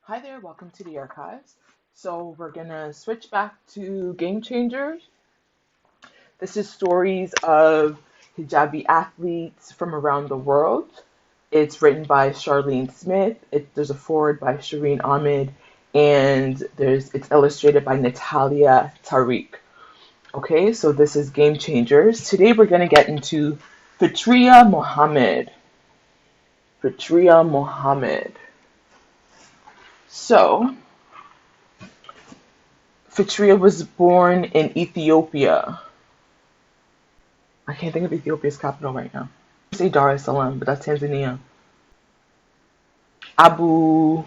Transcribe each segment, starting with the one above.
Hi there, welcome to the archives. So we're gonna switch back to Game Changers. This is stories of Hijabi athletes from around the world. It's written by Charlene Smith. There's a foreword by Shireen Ahmed, and it's illustrated by Natalia Tariq. Okay, so this is Game Changers. Today we're gonna get into Fitriya Mohamed. Fitriya Mohamed. So Fitriya was born in Ethiopia. I can't think of Ethiopia's capital right now. I say Dar es Salaam, but that's Tanzania. Abu.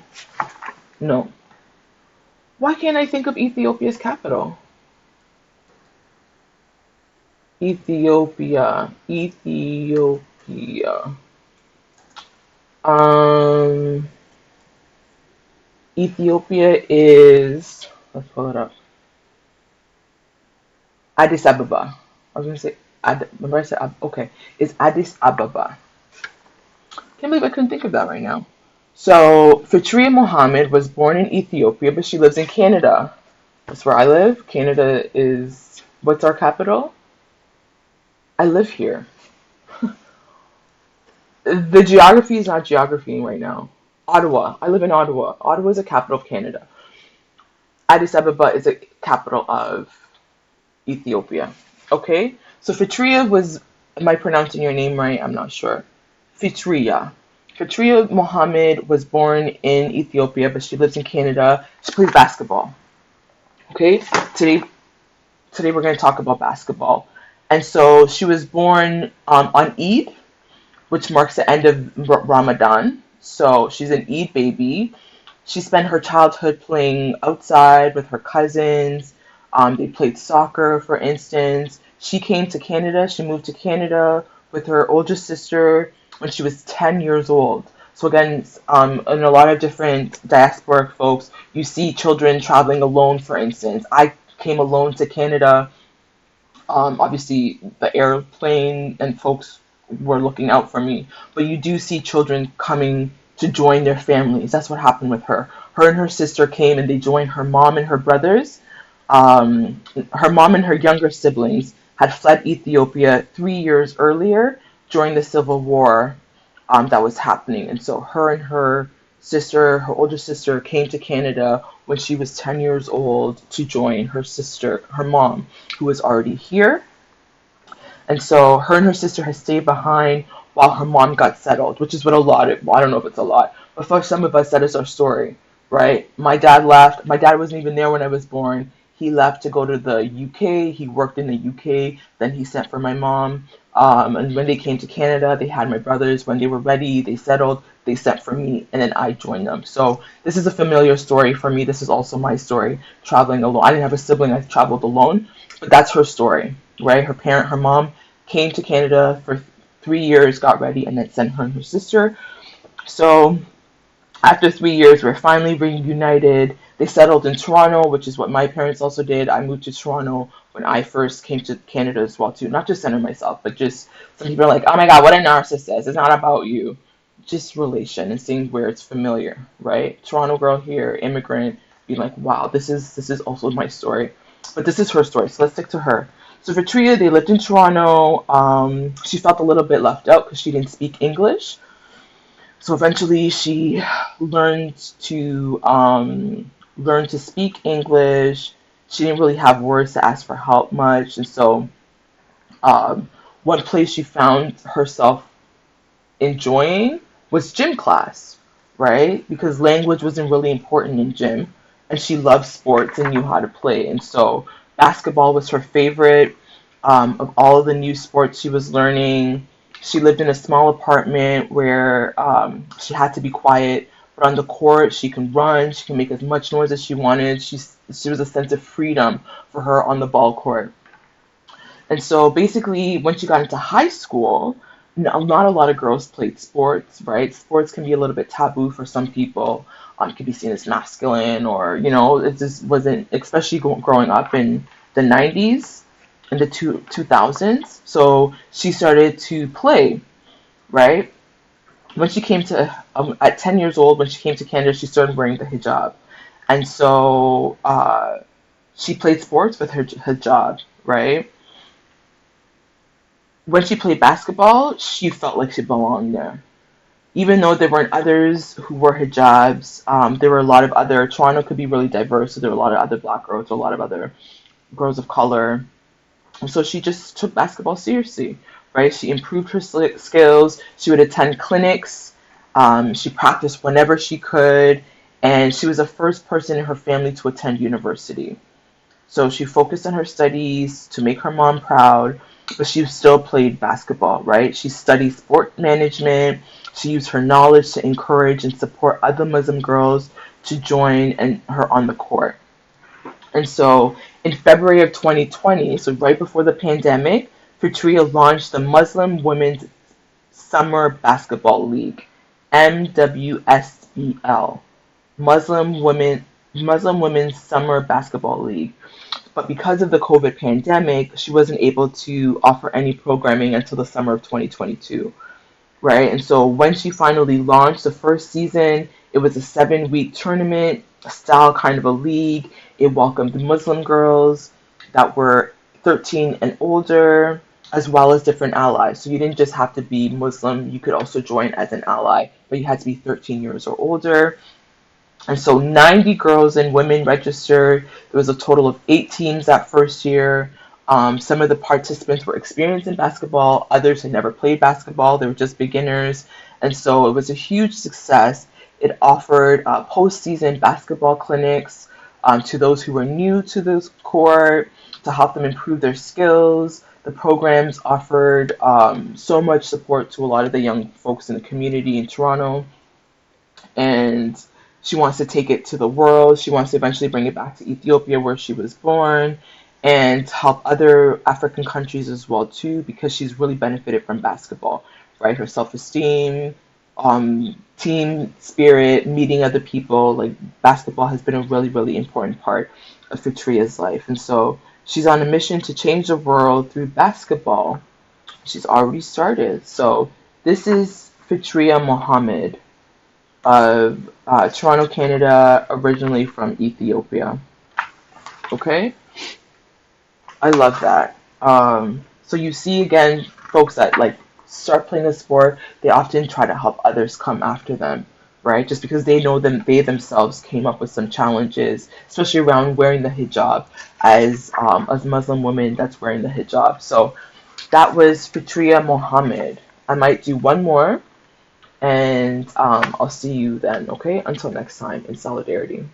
No. Why can't I think of Ethiopia's capital? Ethiopia. Ethiopia. Um. Ethiopia is. Let's pull it up. Addis Ababa. I was gonna say. Remember I said okay. It's Addis Ababa. Can't believe I couldn't think of that right now. So, Fitriya Mohamed was born in Ethiopia, but she lives in Canada. That's where I live. Canada is, what's our capital? I live here. The geography is not geography right now. Ottawa. I live in Ottawa. Ottawa is the capital of Canada. Addis Ababa is the capital of Ethiopia. Okay? So, Fitriya was, am I pronouncing your name right? I'm not sure. Fitriya. Fitriya Mohamed was born in Ethiopia, but she lives in Canada. She plays basketball. Okay, today we're going to talk about basketball. And so she was born on Eid, which marks the end of Ramadan. So she's an Eid baby. She spent her childhood playing outside with her cousins. They played soccer, for instance. She came to Canada. She moved to Canada with her older sister when she was 10 years old. So again, in a lot of different diasporic folks, you see children traveling alone, for instance. I came alone to Canada. Obviously, the airplane and folks were looking out for me. But you do see children coming to join their families. That's what happened with her. Her and her sister came and they joined her mom and her brothers. Her mom and her younger siblings had fled Ethiopia 3 years earlier during the civil war that was happening. And so her and her sister, her older sister, came to Canada when she was 10 years old to join her sister, her mom, who was already here. And so her and her sister had stayed behind while her mom got settled, which is what a lot of, well, I don't know if it's a lot, but for some of us, that is our story, right? My dad left. My dad wasn't even there when I was born. He left to go to the UK. He worked in the UK. Then he sent for my mom. And when they came to Canada, they had my brothers. When they were ready, they settled. They sent for me, and then I joined them. So this is a familiar story for me. This is also my story, traveling alone. I didn't have a sibling. I traveled alone, but that's her story, right? Her mom came to Canada for 3 years, got ready, and then sent her and her sister. So after 3 years, we're finally reunited. They settled in Toronto, which is what my parents also did. I moved to Toronto when I first came to Canada as well, too. Not just center myself, but just some people are like, oh my God, what a narcissist. It's not about you. Just relation and seeing where it's familiar, right? Toronto girl here, immigrant, being like, wow, this is also my story. But this is her story, so let's stick to her. So for Tria, they lived in Toronto. She felt a little bit left out because she didn't speak English. So eventually, she learned to learn to speak English. She didn't really have words to ask for help much, and so one place she found herself enjoying was gym class, right? Because language wasn't really important in gym, and she loved sports and knew how to play, and so basketball was her favorite. Of all of the new sports she was learning, she lived in a small apartment where she had to be quiet, but on the court she can run, she can make as much noise as she wanted. She was a sense of freedom for her on the ball court. And so basically, when she got into high school, not a lot of girls played sports, right? Sports can be a little bit taboo for some people. It can be seen as masculine, or it just wasn't, especially growing up in the 90s, in the 2000s. So she started to play, right? When she came to, at 10 years old, when she came to Canada, she started wearing the hijab. And so she played sports with her hijab, right? When she played basketball, she felt like she belonged there. Even though there weren't others who wore hijabs, there were a lot of other, Toronto could be really diverse, so there were a lot of other black girls, a lot of other girls of color. And so she just took basketball seriously, right? She improved her skills. She would attend clinics. She practiced whenever she could. And she was the first person in her family to attend university. So she focused on her studies to make her mom proud, but she still played basketball, right? She studied sport management. She used her knowledge to encourage and support other Muslim girls to join and her on the court. And so in February of 2020, so right before the pandemic, Fitriya launched the Muslim Women's Summer Basketball League, MWSBL, Muslim Women's Summer Basketball League. But because of the COVID pandemic, she wasn't able to offer any programming until the summer of 2022, right? And so when she finally launched the first season, it was a 7-week tournament, a style kind of a league. It welcomed Muslim girls that were 13 and older, as well as different allies. So you didn't just have to be Muslim, you could also join as an ally, but you had to be 13 years or older. And so 90 girls and women registered. There was a total of 8 teams that first year. Some of the participants were experienced in basketball. Others had never played basketball. They were just beginners. And so it was a huge success. It offered postseason basketball clinics to those who were new to the court to help them improve their skills. The programs offered so much support to a lot of the young folks in the community in Toronto. And she wants to take it to the world. She wants to eventually bring it back to Ethiopia, where she was born, and help other African countries as well too, because she's really benefited from basketball, right? Her self-esteem, team spirit, meeting other people. Like basketball has been a really, really important part of Fitriya's life, and so she's on a mission to change the world through basketball. She's already started. So this is Fitriya Mohamed of Toronto, Canada, originally from Ethiopia. Okay? I love that. So you see again, folks that like start playing a sport, they often try to help others come after them, right? Just because they know them, they themselves came up with some challenges, especially around wearing the hijab as Muslim women that's wearing the hijab. So that was Fitriya Mohamed. I might do one more, and I'll see you then, okay? Until next time, in solidarity.